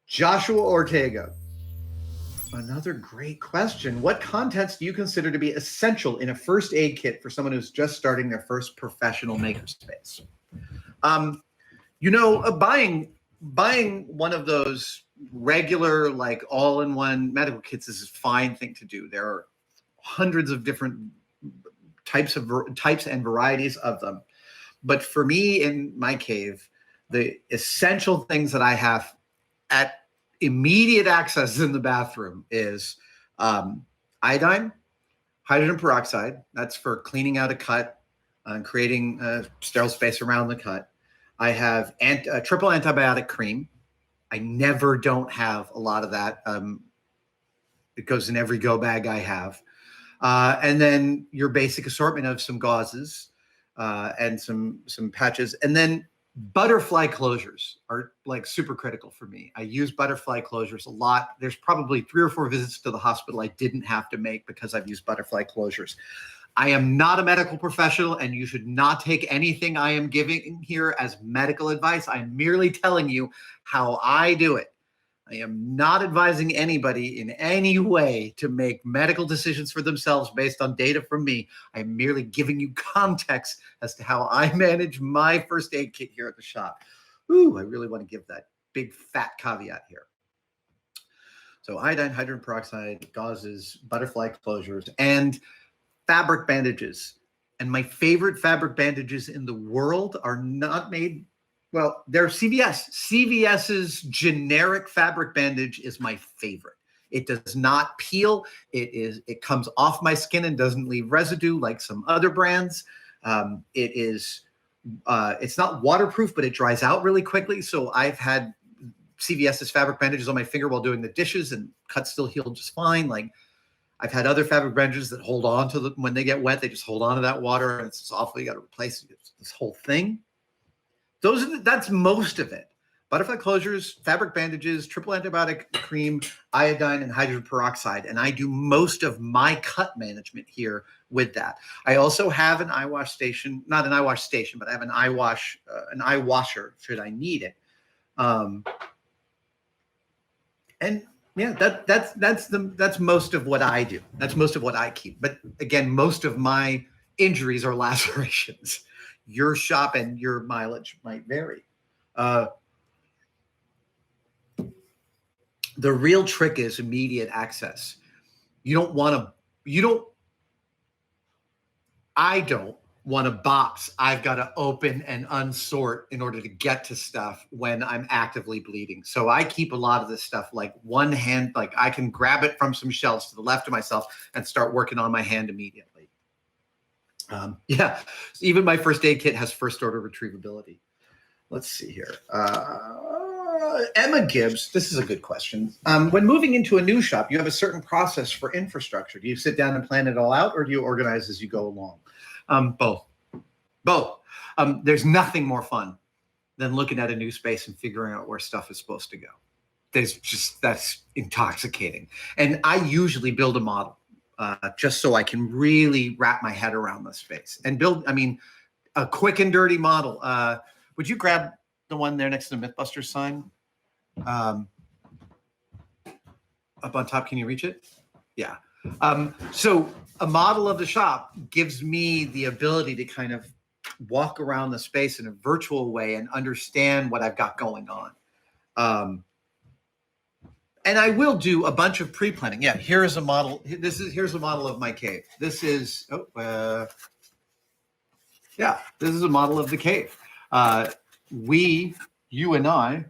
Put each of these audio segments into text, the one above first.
Joshua Ortega. Another great question. What contents do you consider to be essential in a first aid kit for someone who's just starting their first professional makerspace? Buying one of those regular, like all-in-one medical kits is a fine thing to do. There are hundreds of different types and varieties of them. But for me in my cave, the essential things that I have at immediate access in the bathroom is iodine, hydrogen peroxide. That's for cleaning out a cut and creating a sterile space around the cut. I have triple antibiotic cream. I never don't have a lot of that. It goes in every go bag I have. And then your basic assortment of some gauzes and some patches. And then butterfly closures are like super critical for me. I use butterfly closures a lot. There's probably 3 or 4 visits to the hospital I didn't have to make because I've used butterfly closures. I am not a medical professional, and you should not take anything I am giving here as medical advice. I'm merely telling you how I do it. I am not advising anybody in any way to make medical decisions for themselves based on data from me. I'm merely giving you context as to how I manage my first aid kit here at the shop. Ooh, I really want to give that big fat caveat here. So iodine, hydrogen peroxide, gauzes, butterfly closures, and fabric bandages. And my favorite fabric bandages in the world are not made. Well, they're CVS. CVS's generic fabric bandage is my favorite. It does not peel. It comes off my skin and doesn't leave residue like some other brands. It's not waterproof, but it dries out really quickly. So I've had CVS's fabric bandages on my finger while doing the dishes, and cuts still heal just fine. Like I've had other fabric bandages that hold on to when they get wet, they just hold on to that water, and it's awful. You got to replace this whole thing. That's most of it. Butterfly closures, fabric bandages, triple antibiotic cream, iodine, and hydrogen peroxide. And I do most of my cut management here with that. I also have an eye wash station, not an eye wash station, but I have an eye washer should I need it. And yeah, that's most of what I do. That's most of what I keep. But again, most of my injuries are lacerations. Your shop and your mileage might vary. The real trick is immediate access. I don't want a box I've got to open and unsort in order to get to stuff when I'm actively bleeding. So I keep a lot of this stuff like one hand, like I can grab it from some shelves to the left of myself and start working on my hand immediately. Yeah, even my first aid kit has first order retrievability. Let's see here. Emma Gibbs, this is a good question. When moving into a new shop, you have a certain process for infrastructure. Do you sit down and plan it all out, or do you organize as you go along? Both. There's nothing more fun than looking at a new space and figuring out where stuff is supposed to go. That's intoxicating. And I usually build a model. Just so I can really wrap my head around the space and build, a quick and dirty model. Would you grab the one there next to the Mythbusters sign? Up on top, can you reach it? Yeah. So a model of the shop gives me the ability to kind of walk around the space in a virtual way and understand what I've got going on. And I will do a bunch of pre-planning. Yeah, here's a model. Here's a model of my cave. This is this is a model of the cave. You and I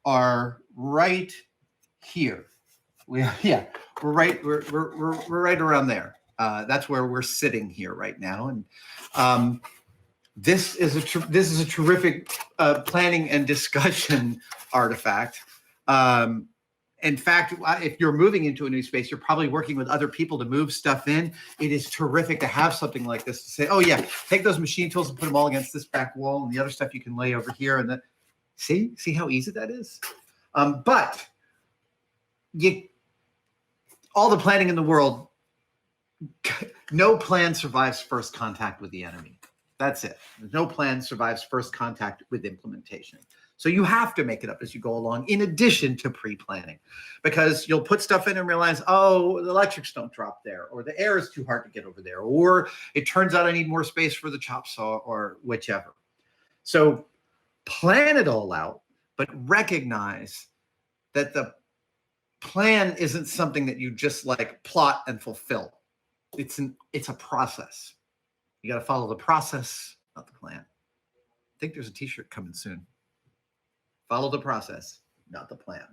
are right here. We're right around there. That's where we're sitting here right now. And this is a terrific planning and discussion artifact. In fact, if you're moving into a new space, you're probably working with other people to move stuff in. It is terrific to have something like this to say, oh yeah, take those machine tools and put them all against this back wall, and the other stuff you can lay over here. And then see how easy that is. But all the planning in the world, no plan survives first contact with the enemy. That's it. No plan survives first contact with implementation. So you have to make it up as you go along, in addition to pre-planning, because you'll put stuff in and realize, oh, the electrics don't drop there, or the air is too hard to get over there, or it turns out I need more space for the chop saw, or whichever. So plan it all out, but recognize that the plan isn't something that you just like plot and fulfill. It's a process. You got to follow the process, not the plan. I think there's a t-shirt coming soon. Follow the process, not the plan.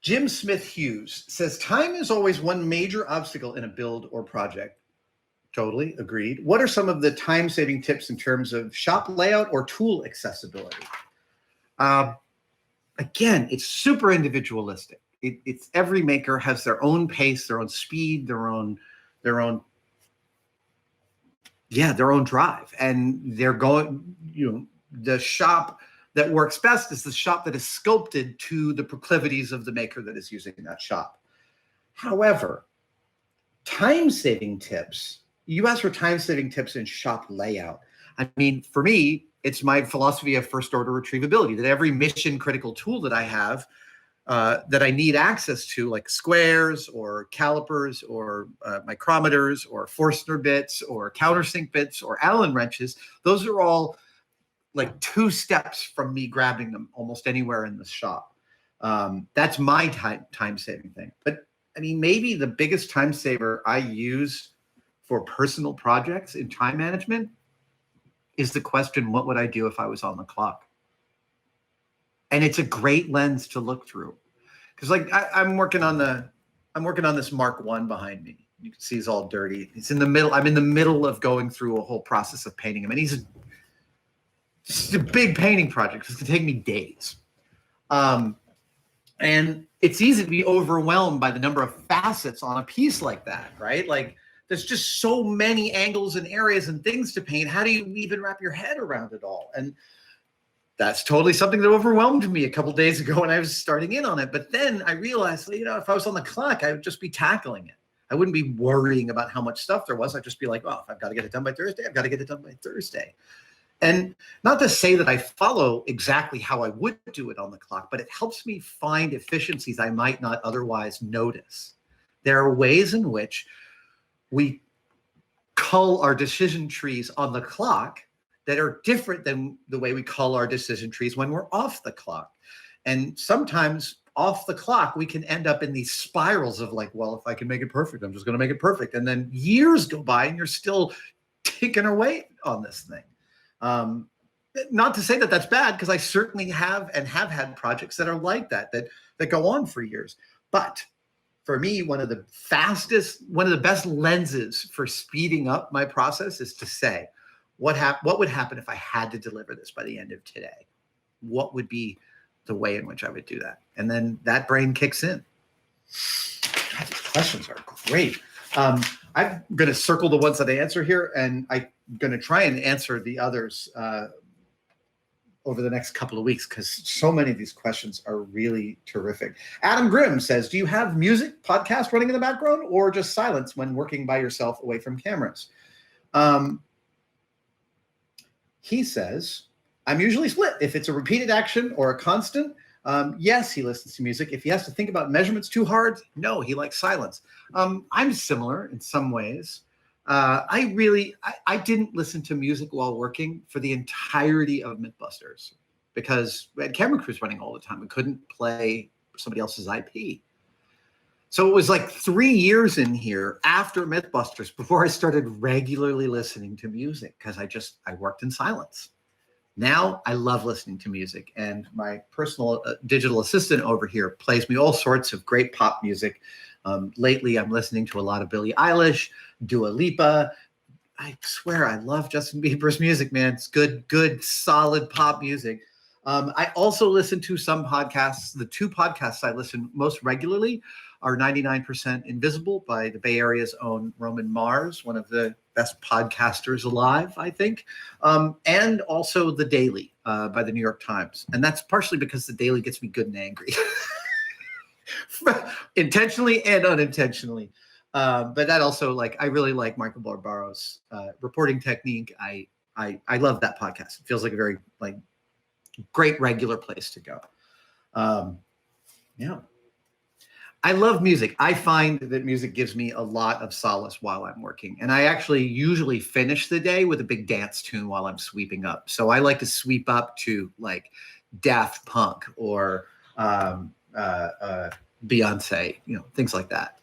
Jim Smith Hughes says, time is always one major obstacle in a build or project. Totally agreed. What are some of the time-saving tips in terms of shop layout or tool accessibility? Again, it's super individualistic. It's every maker has their own pace, their own speed, their own drive, and they're going. The shop that works best is the shop that is sculpted to the proclivities of the maker that is using that shop. However, time-saving tips. You asked for time-saving tips in shop layout. I mean, for me, it's my philosophy of first-order retrievability, that every mission-critical tool that I have that I need access to, like squares or calipers or micrometers or Forstner bits or countersink bits or Allen wrenches, those are all like 2 steps from me grabbing them almost anywhere in the shop. That's my time-saving thing. But I mean, maybe the biggest time saver I use for personal projects in time management is the question, what would I do if I was on the clock? And it's a great lens to look through. Because like I'm working on this Mark I behind me. You can see he's all dirty. It's in the middle. I'm in the middle of going through a whole process of painting him. And it's a big painting project. It's gonna take me days. And it's easy to be overwhelmed by the number of facets on a piece like that, right? Like there's just so many angles and areas and things to paint. How do you even wrap your head around it all? And that's totally something that overwhelmed me a couple of days ago when I was starting in on it. But then I realized, if I was on the clock, I would just be tackling it. I wouldn't be worrying about how much stuff there was. I'd just be like, oh, if I've got to get it done by Thursday, I've got to get it done by Thursday. And not to say that I follow exactly how I would do it on the clock, but it helps me find efficiencies I might not otherwise notice. There are ways in which we cull our decision trees on the clock that are different than the way we cull our decision trees when we're off the clock. And sometimes off the clock, we can end up in these spirals of like, well, if I can make it perfect, I'm just going to make it perfect. And then years go by and you're still ticking away on this thing. Not to say that that's bad, because I certainly have had projects that are like that go on for years. But for me, one of the best lenses for speeding up my process is to say, what would happen if I had to deliver this by the end of today? What would be the way in which I would do that? And then that brain kicks in. God, these questions are great. I'm going to circle the ones that I answer here, and I'm going to try and answer the others over the next couple of weeks, because so many of these questions are really terrific. Adam Grimm says, do you have music podcast running in the background or just silence when working by yourself away from cameras? He says, I'm usually split. If it's a repeated action or a constant, yes, he listens to music. If he has to think about measurements too hard, no, he likes silence. I'm similar in some ways. I didn't listen to music while working for the entirety of Mythbusters because we had camera crews running all the time. We couldn't play somebody else's IP. So it was like 3 years in here after Mythbusters before I started regularly listening to music, because I worked in silence. Now I love listening to music, and my personal digital assistant over here plays me all sorts of great pop music. Lately, I'm listening to a lot of Billie Eilish, Dua Lipa. I swear I love Justin Bieber's music, man. It's good, solid pop music. I also listen to some podcasts. The 2 podcasts I listen most regularly are 99% Invisible by the Bay Area's own Roman Mars, one of the best podcasters alive, I think, and also The Daily by the New York Times. And that's partially because The Daily gets me good and angry, intentionally and unintentionally. But that also, like, I really like Michael Barbaro's reporting technique. I love that podcast. It feels like a very like great regular place to go. Yeah. I love music. I find that music gives me a lot of solace while I'm working. And I actually usually finish the day with a big dance tune while I'm sweeping up. So I like to sweep up to like Daft Punk or Beyonce, things like that.